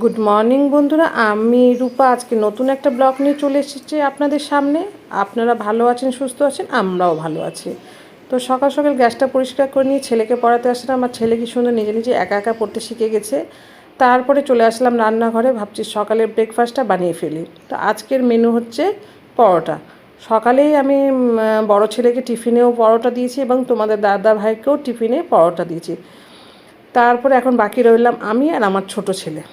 Good morning বন্ধুরা, আমি রূপা আজকে নতুন একটা ব্লগ নিয়ে চলে এসেছি আপনাদের সামনে। আপনারা ভালো আছেন, সুস্থ আছেন, আমরাও ভালো আছি। তো সকাল সকাল গ্যাসটা পরিষ্কার করে নিয়ে ছেলেকে পড়াতে আসলাম। আমার ছেলে কি সুন্দর নিজে নিজে একা একা পড়তে শিখে গেছে। তারপরে চলে আসলাম রান্নাঘরে, ভাবছি সকালের ব্রেকফাস্টটা বানিয়ে ফেলি। তো আজকের মেনু হচ্ছে পরোটা। সকালেই আমি বড় ছেলেকে টিফিনেও পরোটা দিয়েছি এবং তোমাদের দাদা ভাইকেও টিফিনে পরোটা দিয়েছি। তারপরে এখন বাকি রইলাম আমি আর আমার ছোট ছেলে।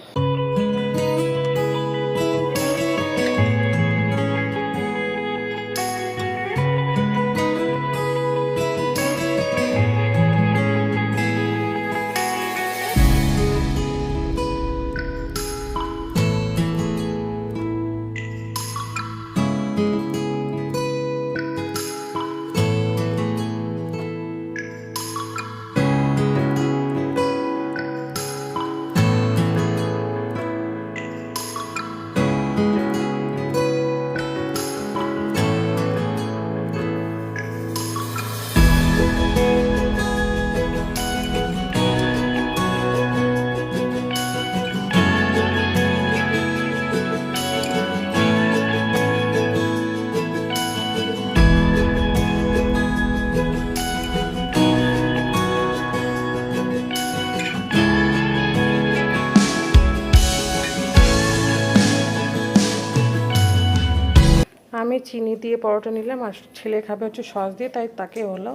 আমি চিনি দিয়ে পরোটা নিলাম আর ছেলে খাবে হচ্ছে সস দিয়ে, তাই তাকে হলো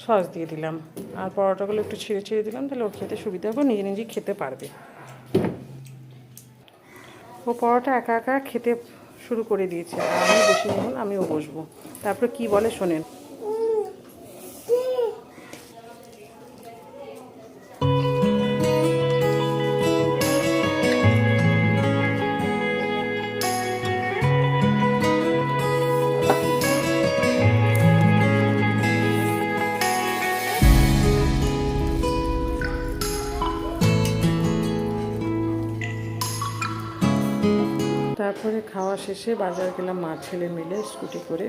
সস দিয়ে দিলাম। আর পরোটাগুলো একটু ছিঁড়ে ছিঁড়ে দিলাম, তাহলে ওর খেতে সুবিধা হবে, নিজে নিজেই খেতে পারবে। ও পরোটা একা একা খেতে শুরু করে দিয়েছে, আর আমি বসে যখন আমিও বসবো। তারপরে কি বলে শোনেন। তারপরে খাওয়া শেষে বাজার গেলাম মা ছেলে মিলে স্কুটি করে।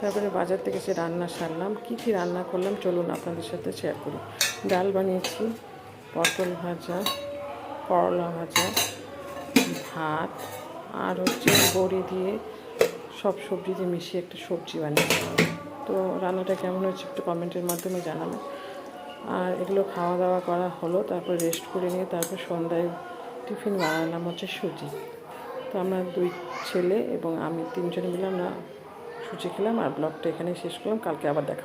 তারপরে বাজার থেকে সে রান্না সারলাম। কী কী রান্না করলাম চলুন আপনাদের সাথে শেয়ার করি। ডাল বানিয়েছি, পটল ভাজা, করলা ভাজা, ভাত, আর হচ্ছে বড়ি দিয়ে সব সবজি দিয়ে মিশিয়ে একটা সবজি বানিয়েছি। তো রান্নাটা কেমন হয়েছে একটু কমেন্টের মাধ্যমে জানাবো। আর এগুলো খাওয়া দাওয়া করা হলো, তারপর রেস্ট করে নিয়ে তারপর সন্ধ্যায় টিফিন বানালাম হচ্ছে সুজি। তো আমরা দুই ছেলে এবং আমি তিনজনে মিলে আমরা সুজি খেলাম। আর ব্লগটা এখানেই শেষ করলাম, কালকে আবার দেখা।